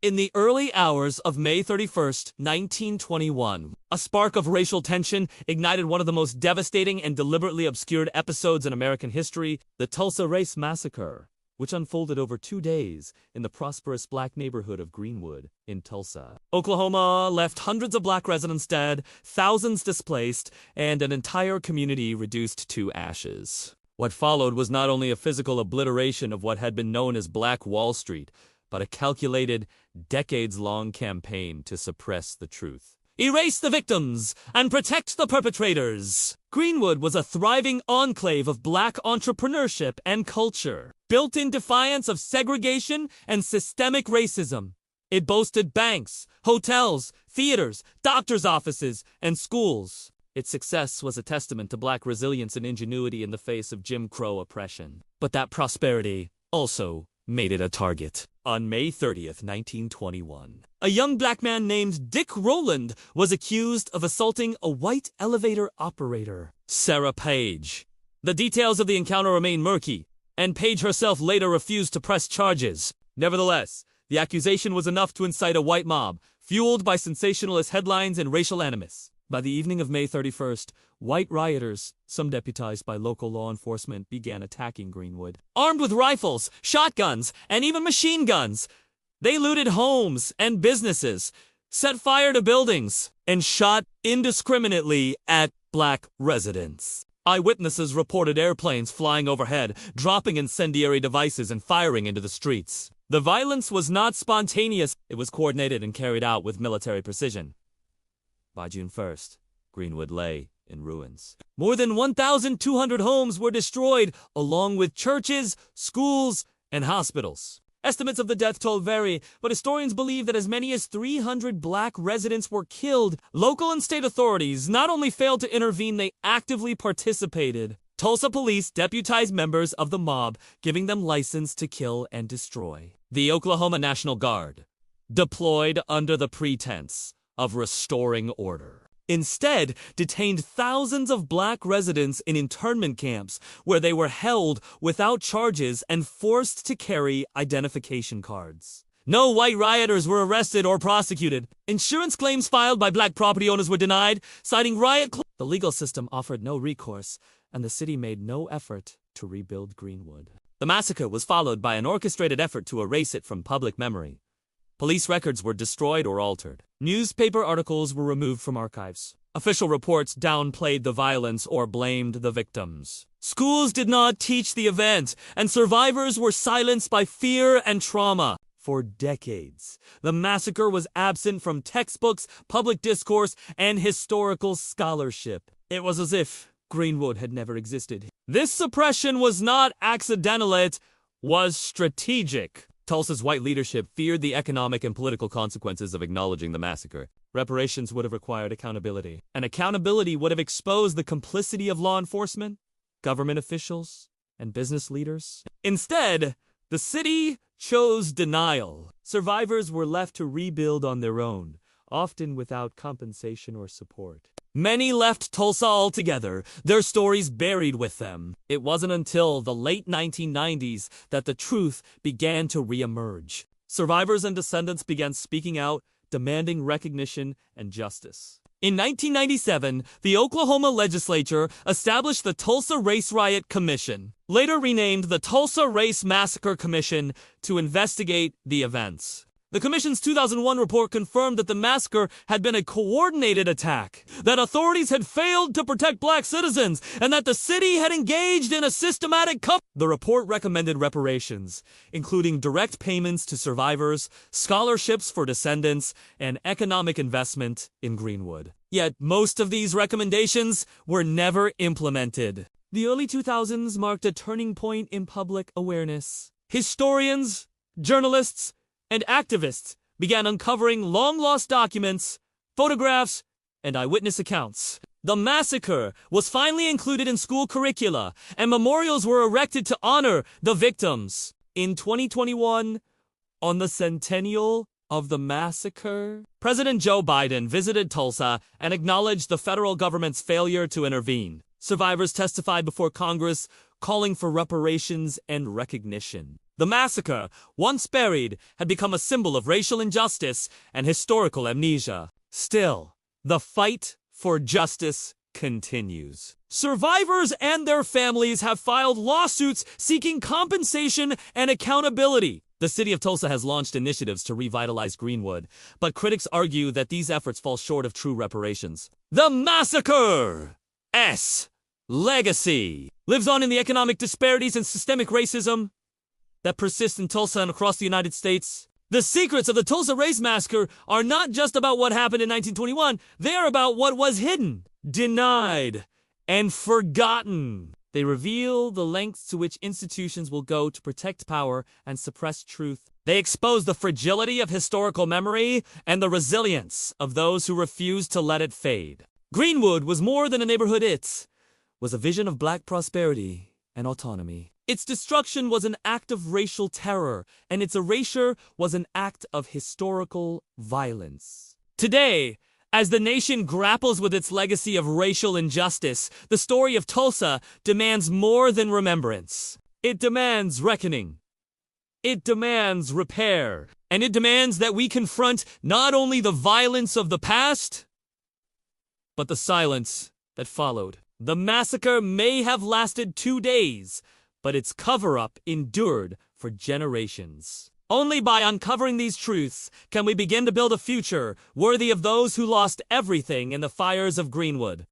In the early hours of May 31st, 1921, a spark of racial tension ignited one of the most devastating and deliberately obscured episodes in American history, the Tulsa Race Massacre, which unfolded over 2 days in the prosperous black neighborhood of Greenwood in Tulsa, Oklahoma, left hundreds of black residents dead, thousands displaced, and an entire community reduced to ashes. What followed was not only a physical obliteration of what had been known as Black Wall Street, but a calculated, decades-long campaign to suppress the truth. Erase the victims and protect the perpetrators. Greenwood was a thriving enclave of black entrepreneurship and culture, built in defiance of segregation and systemic racism. It boasted banks, hotels, theaters, doctors' offices, and schools. Its success was a testament to black resilience and ingenuity in the face of Jim Crow oppression. But that prosperity also made it a target. On May 30th, 1921, a young black man named Dick Rowland was accused of assaulting a white elevator operator, Sarah Page. The details of the encounter remain murky, and Page herself later refused to press charges. Nevertheless, the accusation was enough to incite a white mob, fueled by sensationalist headlines and racial animus. By the evening of May 31st, white rioters, some deputized by local law enforcement, began attacking Greenwood. Armed with rifles, shotguns, and even machine guns, they looted homes and businesses, set fire to buildings, and shot indiscriminately at black residents. Eyewitnesses reported airplanes flying overhead, dropping incendiary devices and firing into the streets. The violence was not spontaneous, it was coordinated and carried out with military precision. By June 1st, Greenwood lay in ruins. More than 1,200 homes were destroyed, along with churches, schools, and hospitals. Estimates of the death toll vary, but historians believe that as many as 300 black residents were killed. Local and state authorities not only failed to intervene, they actively participated. Tulsa police deputized members of the mob, giving them license to kill and destroy. The Oklahoma National Guard deployed under the pretense of restoring order, instead detained thousands of black residents in internment camps where they were held without charges and forced to carry identification cards. No white rioters were arrested or prosecuted. Insurance claims filed by black property owners were denied, citing riot. The legal system offered no recourse, and the city made no effort to rebuild Greenwood. The massacre was followed by an orchestrated effort to erase it from public memory. Police records were destroyed or altered. Newspaper articles were removed from archives. Official reports downplayed the violence or blamed the victims. Schools did not teach the event, and survivors were silenced by fear and trauma. For decades, the massacre was absent from textbooks, public discourse, and historical scholarship. It was as if Greenwood had never existed. This suppression was not accidental, it was strategic. Tulsa's white leadership feared the economic and political consequences of acknowledging the massacre. Reparations would have required accountability, and accountability would have exposed the complicity of law enforcement, government officials, and business leaders. Instead, the city chose denial. Survivors were left to rebuild on their own, often without compensation or support. Many left Tulsa altogether, their stories buried with them. It wasn't until the late 1990s that the truth began to reemerge. Survivors and descendants began speaking out, demanding recognition and justice. In 1997, the Oklahoma legislature established the Tulsa Race Riot Commission, later renamed the Tulsa Race Massacre Commission, to investigate the events. The commission's 2001 report confirmed that the massacre had been a coordinated attack, that authorities had failed to protect black citizens, and that the city had engaged in a systematic cover. The report recommended reparations, including direct payments to survivors, scholarships for descendants, and economic investment in Greenwood. Yet most of these recommendations were never implemented. The early 2000s marked a turning point in public awareness. Historians, journalists, and activists began uncovering long-lost documents, photographs, and eyewitness accounts. The massacre was finally included in school curricula, and memorials were erected to honor the victims. In 2021, on the centennial of the massacre, President Joe Biden visited Tulsa and acknowledged the federal government's failure to intervene. Survivors testified before Congress, calling for reparations and recognition. The massacre, once buried, had become a symbol of racial injustice and historical amnesia. Still, the fight for justice continues. Survivors and their families have filed lawsuits seeking compensation and accountability. The city of Tulsa has launched initiatives to revitalize Greenwood, but critics argue that these efforts fall short of true reparations. The massacre's legacy lives on in the economic disparities and systemic racism that persist in Tulsa and across the United States. The secrets of the Tulsa Race Massacre are not just about what happened in 1921, they are about what was hidden, denied, and forgotten. They reveal the lengths to which institutions will go to protect power and suppress truth. They expose the fragility of historical memory and the resilience of those who refuse to let it fade. Greenwood was more than a neighborhood. It was a vision of black prosperity and autonomy. Its destruction was an act of racial terror, and its erasure was an act of historical violence. Today, as the nation grapples with its legacy of racial injustice, the story of Tulsa demands more than remembrance. It demands reckoning. It demands repair. And it demands that we confront not only the violence of the past, but the silence that followed. The massacre may have lasted 2 days, but its cover-up endured for generations. Only by uncovering these truths can we begin to build a future worthy of those who lost everything in the fires of Greenwood.